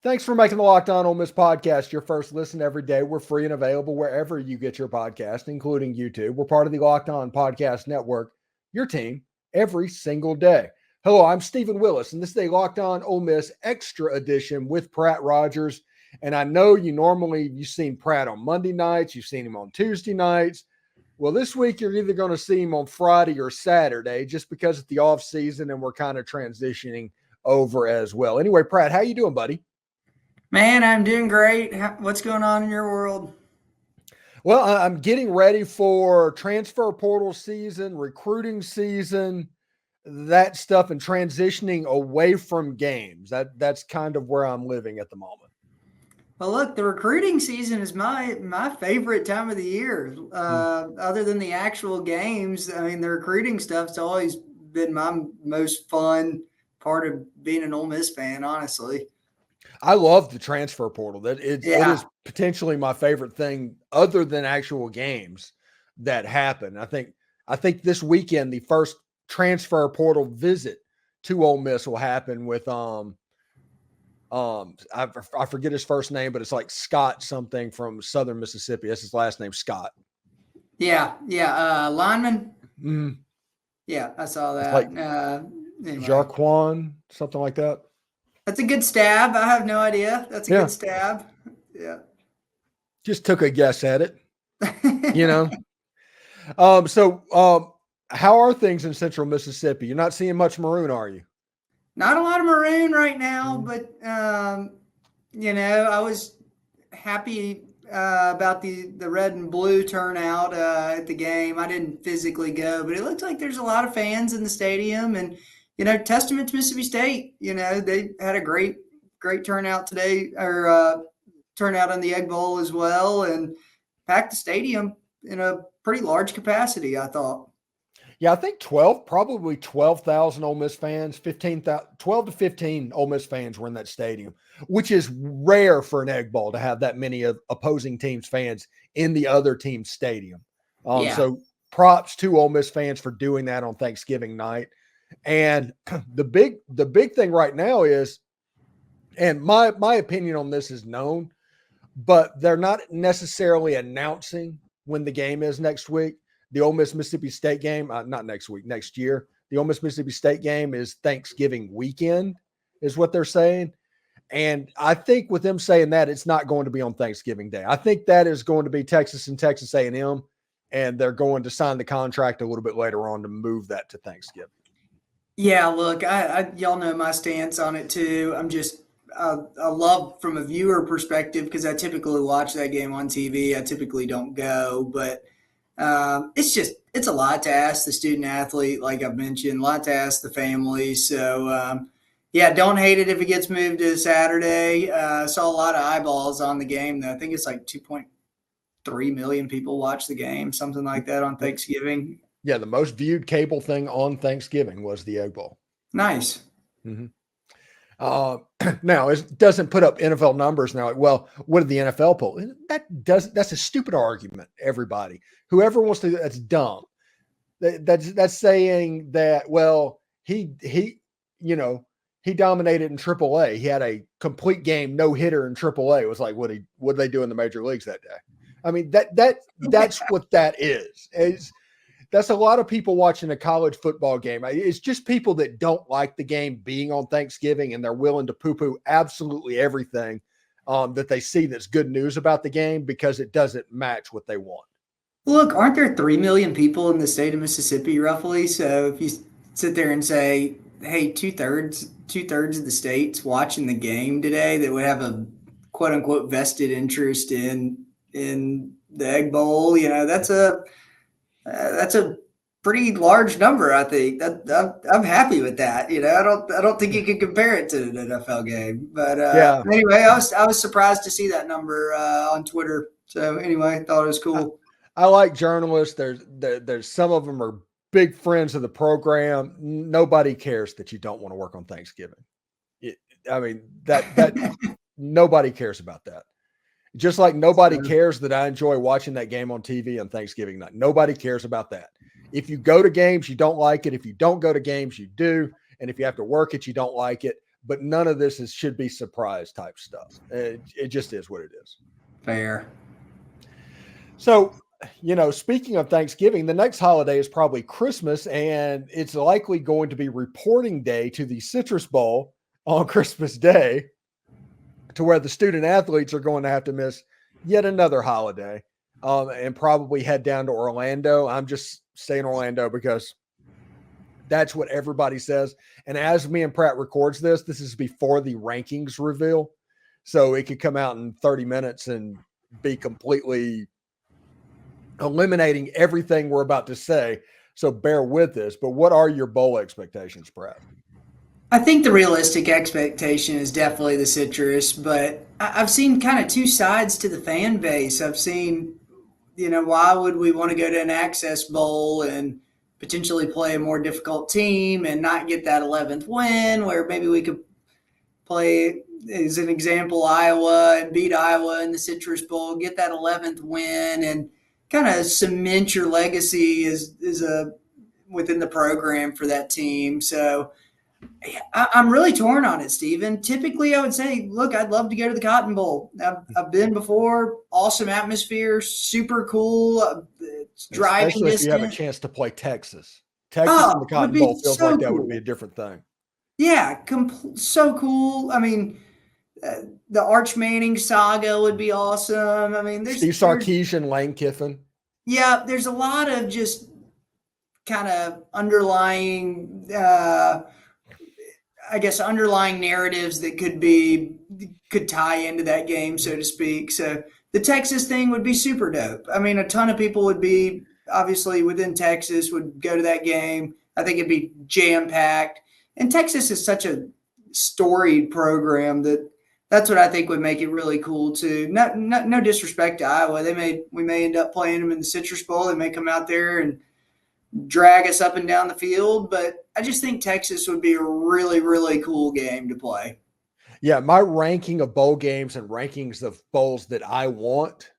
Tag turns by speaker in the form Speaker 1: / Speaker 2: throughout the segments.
Speaker 1: Thanks for making the Locked On Ole Miss podcast your first listen every day. We're free and available wherever you get your podcast, including YouTube. We're part of the Locked On Podcast Network, your team every single day. Hello, I'm Stephen Willis, and this is a Locked On Ole Miss Extra Edition with Pratt Rogers. And I know you've seen Pratt on Monday nights, you've seen him on Tuesday nights. Well, this week you're either going to see him on Friday or Saturday, just because it's the off season and we're kind of transitioning over as well. Anyway, Pratt, how you doing, buddy?
Speaker 2: Man, I'm doing great. What's going on in your world?
Speaker 1: Well, I'm getting ready for transfer portal season, recruiting season, that stuff, and transitioning away from games. That's kind of where I'm living at the moment.
Speaker 2: Well, look, the recruiting season is my favorite time of the year. Other than the actual games, I mean, the recruiting stuff's always been my most fun part of being an Ole Miss fan, honestly.
Speaker 1: I love the transfer portal. It is potentially my favorite thing other than actual games that happen. I think this weekend the first transfer portal visit to Ole Miss will happen with I forget his first name, but it's like Scott something from Southern Mississippi. That's his last name, Scott.
Speaker 2: Yeah. Lineman.
Speaker 1: Mm-hmm.
Speaker 2: Yeah, I saw that.
Speaker 1: Like
Speaker 2: anyway.
Speaker 1: Jarquan, something like that.
Speaker 2: That's a good stab. I have no idea. That's a good stab. Yeah.
Speaker 1: Just took a guess at it, you know. So how are things in Central Mississippi? You're not seeing much maroon, are you?
Speaker 2: Not a lot of maroon right now, but I was happy about the red and blue turnout at the game. I didn't physically go, but it looked like there's a lot of fans in the stadium, and testament to Mississippi State. They had a great turnout today, or turnout on the Egg Bowl as well, and packed the stadium in a pretty large capacity, I thought.
Speaker 1: Yeah, I think probably 12,000 Ole Miss fans, 12 to 15 Ole Miss fans were in that stadium, which is rare for an Egg Bowl to have that many of opposing teams' fans in the other team's stadium. So props to Ole Miss fans for doing that on Thanksgiving night. And the big thing right now is, and my opinion on this is known, but they're not necessarily announcing when the game is next week. The Ole Miss Mississippi State game, not next week, next year. The Ole Miss Mississippi State game is Thanksgiving weekend, is what they're saying. And I think with them saying that, it's not going to be on Thanksgiving Day. I think that is going to be Texas and Texas A&M, and they're going to sign the contract a little bit later on to move that to Thanksgiving.
Speaker 2: Yeah, look, I y'all know my stance on it too. I love from a viewer perspective, because I typically watch that game on TV. I typically don't go, but it's a lot to ask the student athlete, like I've mentioned, a lot to ask the family. So, don't hate it if it gets moved to Saturday. Saw a lot of eyeballs on the game, though. I think it's like 2.3 million people watch the game, something like that, on Thanksgiving.
Speaker 1: Yeah, the most viewed cable thing on Thanksgiving was the Egg Bowl.
Speaker 2: Nice.
Speaker 1: Mm-hmm. Now, it doesn't put up NFL numbers now. Well, what did the NFL poll? That's a stupid argument, everybody. Whoever wants to, that's dumb. That's saying that, well, he dominated in AAA. He had a complete game, no hitter in AAA. It was like, what did they do in the major leagues that day? I mean, that's what that is. That's a lot of people watching a college football game. It's just people that don't like the game being on Thanksgiving, and they're willing to poo-poo absolutely everything that they see that's good news about the game because it doesn't match what they want.
Speaker 2: Look, aren't there 3 million people in the state of Mississippi, roughly? So if you sit there and say, hey, two-thirds of the state's watching the game today that would have a quote-unquote vested interest in the Egg Bowl, that's a pretty large number. I think I'm happy with that. I don't think you can compare it to an NFL game. But Anyway, I was surprised to see that number on Twitter. So anyway, I thought it was cool.
Speaker 1: I like journalists. There's some of them are big friends of the program. Nobody cares that you don't want to work on Thanksgiving. That nobody cares about that. Just like nobody cares that I enjoy watching that game on TV on Thanksgiving night. Nobody cares about that. If you go to games, you don't like it. If you don't go to games, you do. And if you have to work it, you don't like it. but none of this should be surprise type stuff. It just is what it is.
Speaker 2: Fair.
Speaker 1: So, speaking of Thanksgiving, the next holiday is probably Christmas, and it's likely going to be reporting day to the Citrus Bowl on Christmas Day, to where the student athletes are going to have to miss yet another holiday, and probably head down to Orlando. I'm just saying Orlando because that's what everybody says. And as me and Pratt records this is before the rankings reveal. So it could come out in 30 minutes and be completely eliminating everything we're about to say. So bear with this. But what are your bowl expectations, Pratt?
Speaker 2: I think the realistic expectation is definitely the Citrus, but I've seen kind of two sides to the fan base. I've seen, why would we want to go to an Access Bowl and potentially play a more difficult team and not get that 11th win, where maybe we could play, as an example, Iowa and beat Iowa in the Citrus Bowl, get that 11th win and kind of cement your legacy as within the program for that team. So I'm really torn on it, Steven. Typically, I would say, look, I'd love to go to the Cotton Bowl. I've been before. Awesome atmosphere, super cool. Driving
Speaker 1: especially
Speaker 2: distance.
Speaker 1: If you have a chance to play Texas. Texas and the Cotton Bowl feels so like that would be a different thing.
Speaker 2: Yeah, so cool. I mean, the Arch Manning saga would be awesome. I mean,
Speaker 1: Steve Sarkisian, Lane Kiffin.
Speaker 2: Yeah, there's a lot of just kind of underlying underlying narratives that could tie into that game, so to speak. So the Texas thing would be super dope. I mean, a ton of people would be obviously within Texas would go to that game. I think it'd be jam-packed. And Texas is such a storied program that's what I think would make it really cool too. No disrespect to Iowa. We may end up playing them in the Citrus Bowl. They may come out there and drag us up and down the field, but I just think Texas would be a really, really cool game to play.
Speaker 1: Yeah, my ranking of bowl games and rankings of bowls that I want,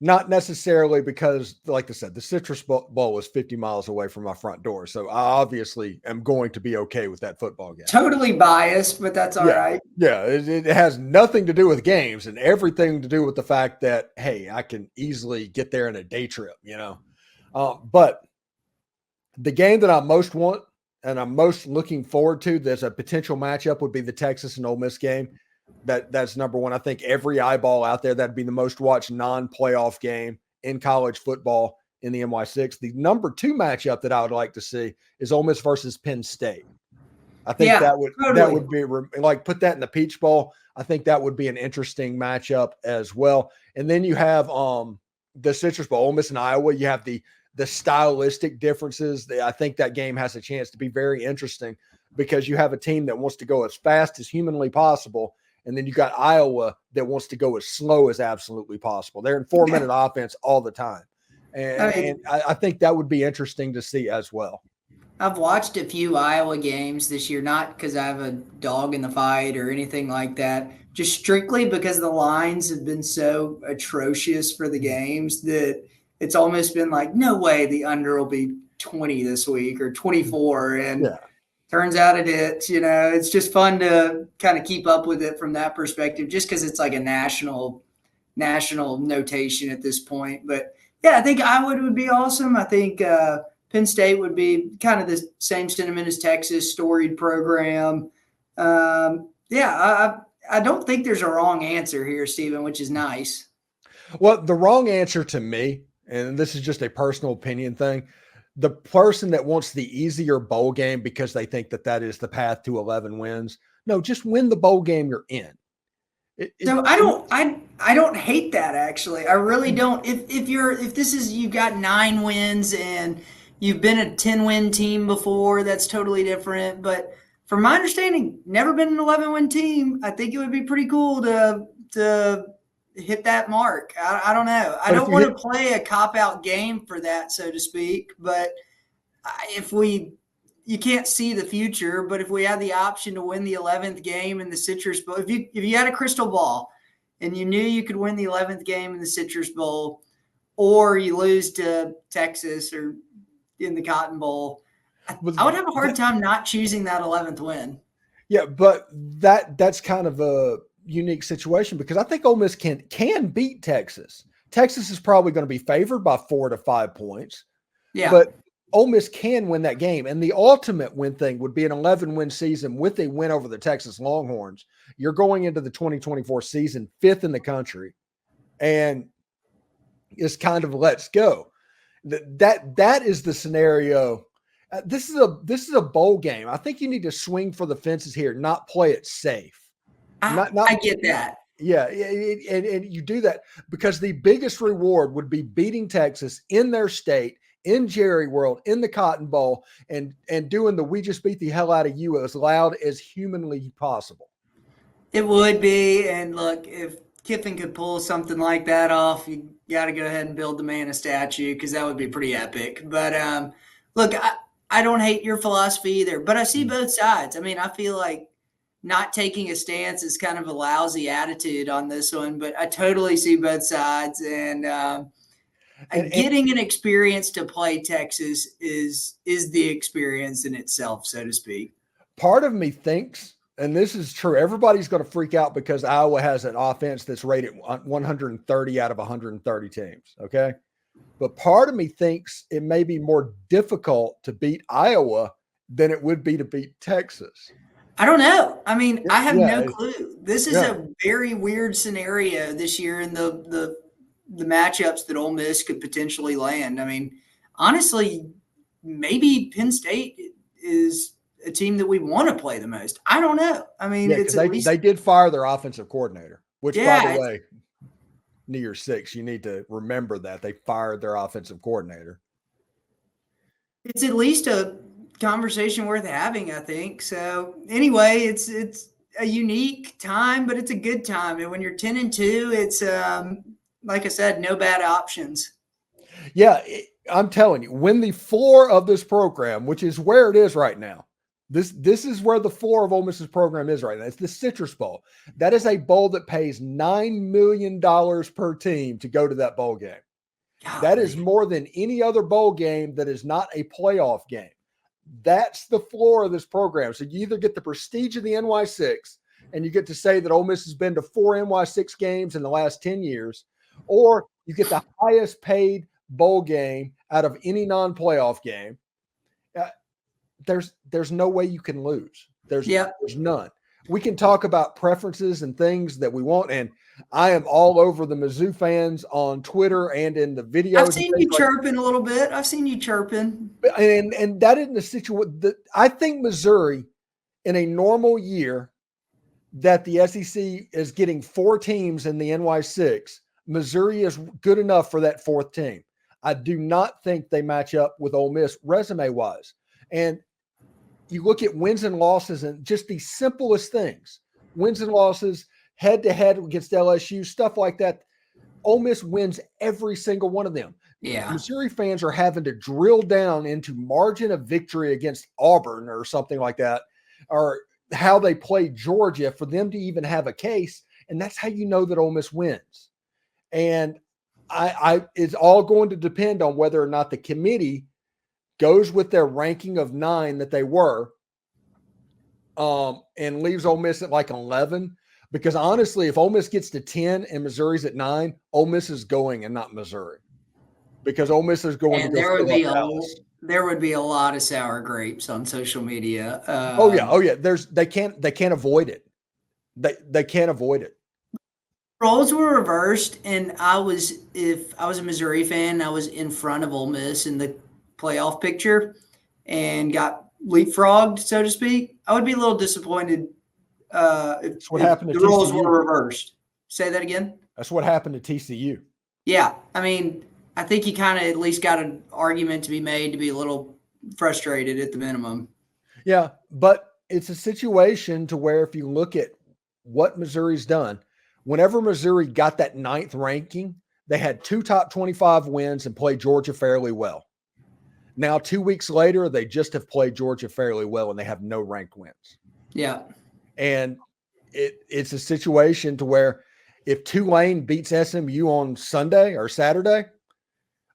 Speaker 1: not necessarily because, like I said, the Citrus Bowl is 50 miles away from my front door. So I obviously am going to be okay with that football game.
Speaker 2: Totally biased, but that's all right.
Speaker 1: Yeah, it has nothing to do with games and everything to do with the fact that, hey, I can easily get there in a day trip, But the game that I most want and I'm most looking forward to that's a potential matchup would be the Texas and Ole Miss game. That's number one. I think every eyeball out there, that'd be the most watched non-playoff game in college football in the NY6. The number two matchup that I would like to see is Ole Miss versus Penn State. I think that would be like, put that in the Peach Bowl. I think that would be an interesting matchup as well. And then you have the Citrus Bowl, Ole Miss and Iowa. You have the stylistic differences. I think that game has a chance to be very interesting because you have a team that wants to go as fast as humanly possible. And then you got Iowa that wants to go as slow as absolutely possible. They're in 4-minute offense all the time. And I think that would be interesting to see as well.
Speaker 2: I've watched a few Iowa games this year, not because I have a dog in the fight or anything like that, just strictly because the lines have been so atrocious for the games that it's almost been like, no way the under will be 20 this week or 24. And turns out it is. It's just fun to kind of keep up with it from that perspective, just because it's like a national notation at this point. But yeah, I think Iowa would be awesome. I think Penn State would be kind of the same sentiment as Texas, storied program. I don't think there's a wrong answer here, Stephen, which is nice.
Speaker 1: Well, the wrong answer to me, and this is just a personal opinion thing, the person that wants the easier bowl game because they think that is the path to 11 wins. No, just win the bowl game you're in.
Speaker 2: I don't hate that, actually. I really don't. If this is, you've got 9 wins and you've been a 10-win team before, that's totally different. But from my understanding, never been an 11-win team. I think it would be pretty cool to hit that mark. I don't know. I don't want to play a cop-out game for that, so to speak. But you can't see the future, but if we had the option to win the 11th game in the Citrus Bowl, if you had a crystal ball and you knew you could win the 11th game in the Citrus Bowl, or you lose to Texas or in the Cotton Bowl, I would have a hard time not choosing that 11th win.
Speaker 1: Yeah, but that's kind of a unique situation because I think Ole Miss can beat Texas. Texas is probably going to be favored by 4 to 5 points,
Speaker 2: Yeah.
Speaker 1: but Ole Miss can win that game. And the ultimate win thing would be an 11-win season with a win over the Texas Longhorns. You're going into the 2024 season 5th in the country, and it's kind of let's go. That is the scenario. This is a bowl game. I think you need to swing for the fences here, not play it safe.
Speaker 2: I get that.
Speaker 1: Yeah, and you do that because the biggest reward would be beating Texas in their state, in Jerry World, in the Cotton Bowl, and doing the "we just beat the hell out of you" as loud as humanly possible.
Speaker 2: It would be, and look, if Kiffin could pull something like that off, you got to go ahead and build the man a statue because that would be pretty epic. But look, I don't hate your philosophy either, but I see both sides. I mean, I feel like not taking a stance is kind of a lousy attitude on this one, but I totally see both sides. And getting an experience to play Texas is the experience in itself, so to speak.
Speaker 1: Part of me thinks, and this is true, everybody's going to freak out because Iowa has an offense that's rated 130 out of 130 teams. Okay. But part of me thinks it may be more difficult to beat Iowa than it would be to beat Texas.
Speaker 2: I don't know. I mean, I have
Speaker 1: Yeah,
Speaker 2: no clue. This is a very weird scenario this year in the matchups that Ole Miss could potentially land. I mean, honestly, maybe Penn State is a team that we want to play the most. I don't know. I mean,
Speaker 1: yeah,
Speaker 2: it's
Speaker 1: they,
Speaker 2: at least
Speaker 1: they did fire their offensive coordinator, which,
Speaker 2: yeah,
Speaker 1: by the way, New Year's 6, you need to remember that they fired their offensive coordinator.
Speaker 2: it's at least a conversation worth having, I think. So anyway, it's a unique time, but it's a good time. And when you're 10-2, it's like I said, no bad options.
Speaker 1: Yeah, I'm telling you, when the floor of this program, which is where it is right now, this is where the floor of Ole Miss's program is right now. It's the Citrus Bowl. That is a bowl that pays $9 million per team to go to that bowl game.
Speaker 2: Golly.
Speaker 1: That is more than any other bowl game that is not a playoff game. That's the floor of this program. So you either get the prestige of the NY6 and you get to say that Ole Miss has been to 4 NY6 games in the last 10 years, or you get the highest paid bowl game out of any non-playoff game. There's no way you can lose. There's none. We can talk about preferences and things that we want, and I am all over the Mizzou fans on Twitter and in the videos.
Speaker 2: I've seen you chirping a little bit. I've seen you chirping.
Speaker 1: And that isn't the situation. I think Missouri, in a normal year, that the SEC is getting 4 teams in the NY6, Missouri is good enough for that 4th team. I do not think they match up with Ole Miss resume-wise. And you look at wins and losses and just the simplest things, wins and losses, head-to-head against LSU, stuff like that. Ole Miss wins every single one of them.
Speaker 2: Yeah.
Speaker 1: Missouri fans are having to drill down into margin of victory against Auburn or something like that, or how they play Georgia for them to even have a case. And that's how you know that Ole Miss wins. And it's all going to depend on whether or not the committee goes with their ranking of 9 that they were, and leaves Ole Miss at like 11. Because honestly, if Ole Miss gets to 10 and Missouri's at 9, Ole Miss is going and not Missouri. Because Ole Miss is going
Speaker 2: and
Speaker 1: to go
Speaker 2: there would be a lot of sour grapes on social media.
Speaker 1: Oh yeah. They can't avoid it. They can't avoid it.
Speaker 2: Roles were reversed, and if I was a Missouri fan, I was in front of Ole Miss in the playoff picture and got leapfrogged, so to speak, I would be a little disappointed if
Speaker 1: what happened to
Speaker 2: the roles
Speaker 1: TCU.
Speaker 2: were reversed. Say that again?
Speaker 1: That's what happened to TCU.
Speaker 2: Yeah. I mean, I think you kind of at least got an argument to be made to be a little frustrated at the minimum.
Speaker 1: Yeah, but it's a situation to where if you look at what Missouri's done, whenever Missouri got that 9th ranking, they had 2 top 25 wins and played Georgia fairly well. Now, 2 weeks later, they just have played Georgia fairly well, and they have no ranked wins.
Speaker 2: Yeah.
Speaker 1: And it's a situation to where if Tulane beats SMU on Sunday or Saturday,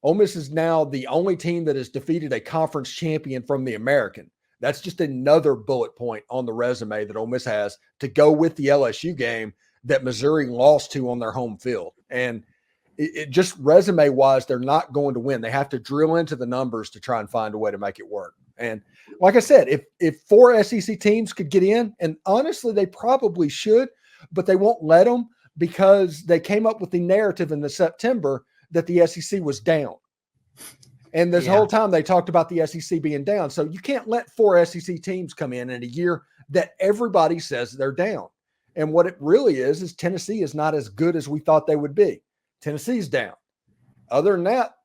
Speaker 1: Ole Miss is now the only team that has defeated a conference champion from the American. That's just another bullet point on the resume that Ole Miss has to go with the LSU game that Missouri lost to on their home field. And it just resume wise, they're not going to win. They have to drill into the numbers to try and find a way to make it work. And like I said, if 4 SEC teams could get in, and honestly, they probably should, but they won't let them because they came up with the narrative in the September that the SEC was down. And this whole time they talked about the SEC being down. So you can't let 4 SEC teams come in a year that everybody says they're down. And what it really is Tennessee is not as good as we thought they would be. Tennessee's down. Other than that,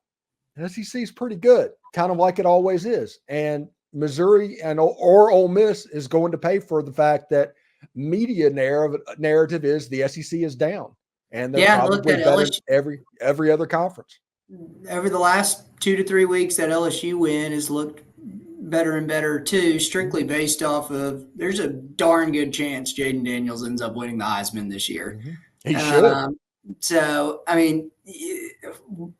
Speaker 1: SEC is pretty good, kind of like it always is. And Missouri or Ole Miss is going to pay for the fact that media narrative is the SEC is down. And they're probably better than every other conference.
Speaker 2: Over the last 2 to 3 weeks, that LSU win has looked better and better too, strictly based off of there's a darn good chance Jaden Daniels ends up winning the Heisman this year.
Speaker 1: He should.
Speaker 2: So, I mean,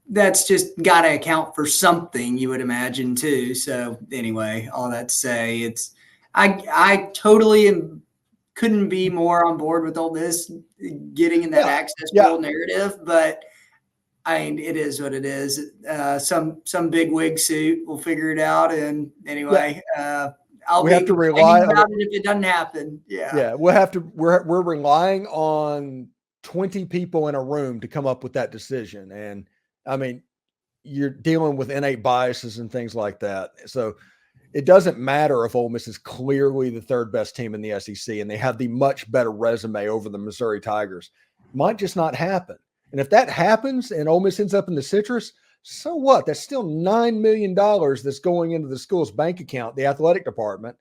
Speaker 2: that's just got to account for something, you would imagine too. So anyway, all that to say, I totally couldn't be more on board with all this getting in that access bowl narrative, but I mean, it is what it is. Some big wig suit will figure it out. And anyway, I'll have to rely on it if it doesn't happen.
Speaker 1: Yeah. We're relying on 20 people in a room to come up with that decision. And I mean, you're dealing with innate biases and things like that. So it doesn't matter if Ole Miss is clearly the third best team in the SEC and they have the much better resume over the Missouri Tigers. It might just not happen. And if that happens and Ole Miss ends up in the Citrus, so what? That's still $9 million that's going into the school's bank account, the athletic department.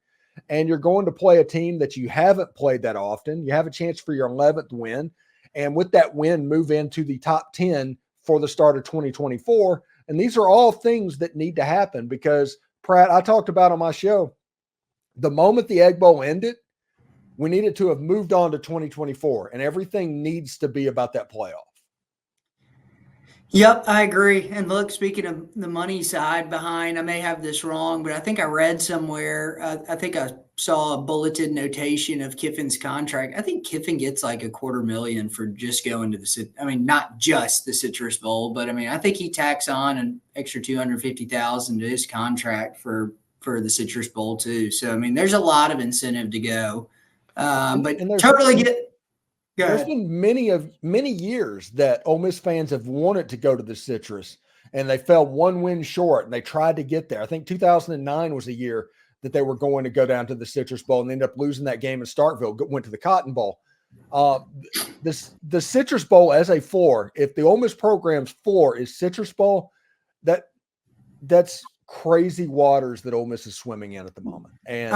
Speaker 1: And you're going to play a team that you haven't played that often. You have a chance for your 11th win. And with that win, move into the top 10 for the start of 2024. And these are all things that need to happen because, Pratt, I talked about on my show, the moment the Egg Bowl ended, we needed to have moved on to 2024. And everything needs to be about that playoff.
Speaker 2: Yep, I agree. And look, speaking of the money side behind, I may have this wrong, but I think I read somewhere, I think I saw a bulleted notation of Kiffin's contract. I think Kiffin gets like $250,000 for just going to not just the Citrus Bowl, but I mean, I think he tacks on an extra $250,000 to his contract for the Citrus Bowl too. So, I mean, there's a lot of incentive to go. But totally get.
Speaker 1: There's been many years that Ole Miss fans have wanted to go to the Citrus, and they fell one win short, and they tried to get there. I think 2009 was a year that they were going to go down to the Citrus Bowl and ended up losing that game in Starkville, went to the Cotton Bowl. The Citrus Bowl as a floor, if the Ole Miss program's floor is Citrus Bowl, that's crazy waters that Ole Miss is swimming in at the moment. And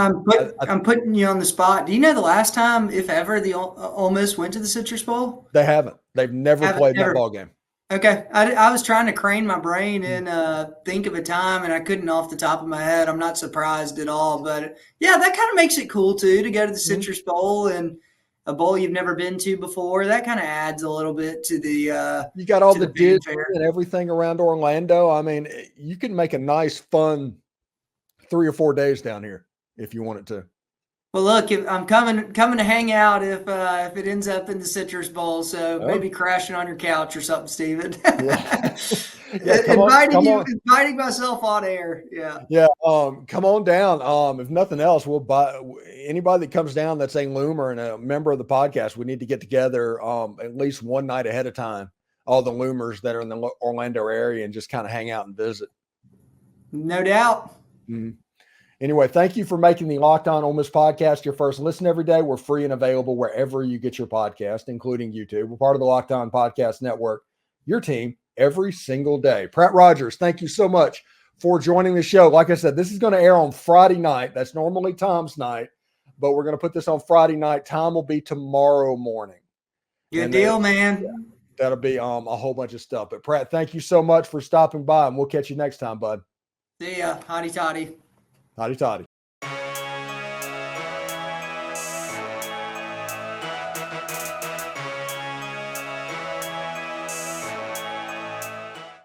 Speaker 2: I'm putting you on the spot. Do you know the last time, if ever, the Ole Miss went to the Citrus Bowl?
Speaker 1: They haven't. They've never played that ball game.
Speaker 2: Okay. I was trying to crane my brain and think of a time, and I couldn't off the top of my head. I'm not surprised at all. But, yeah, that kind of makes it cool, too, to go to the Citrus Bowl and a bowl you've never been to before. That kind of adds a little bit to the
Speaker 1: you got all the Disney and everything around Orlando. I mean, you can make a nice, fun 3 or 4 days down here if you want it to.
Speaker 2: Well, look, I'm coming to hang out if it ends up in the Citrus Bowl. So maybe crashing on your couch or something, Steven. Inviting myself on air. Yeah.
Speaker 1: Come on down. If nothing else, we'll buy anybody that comes down that's a Loomer and a member of the podcast. We need to get together at least one night ahead of time. All the Loomers that are in the Orlando area and just kind of hang out and visit.
Speaker 2: No doubt.
Speaker 1: Mm-hmm. Anyway, thank you for making the Locked On Ole Miss podcast your first listen every day. We're free and available wherever you get your podcast, including YouTube. We're part of the Locked On Podcast Network, your team every single day. Pratt Rogers, thank you so much for joining the show. Like I said, this is going to air on Friday night. That's normally Tom's night, but we're going to put this on Friday night. Tom will be tomorrow morning.
Speaker 2: Good deal, man.
Speaker 1: Yeah, that'll be a whole bunch of stuff. But Pratt, thank you so much for stopping by, and we'll catch you next time, bud.
Speaker 2: See ya. Hotty toddy.
Speaker 1: Hotty toddy.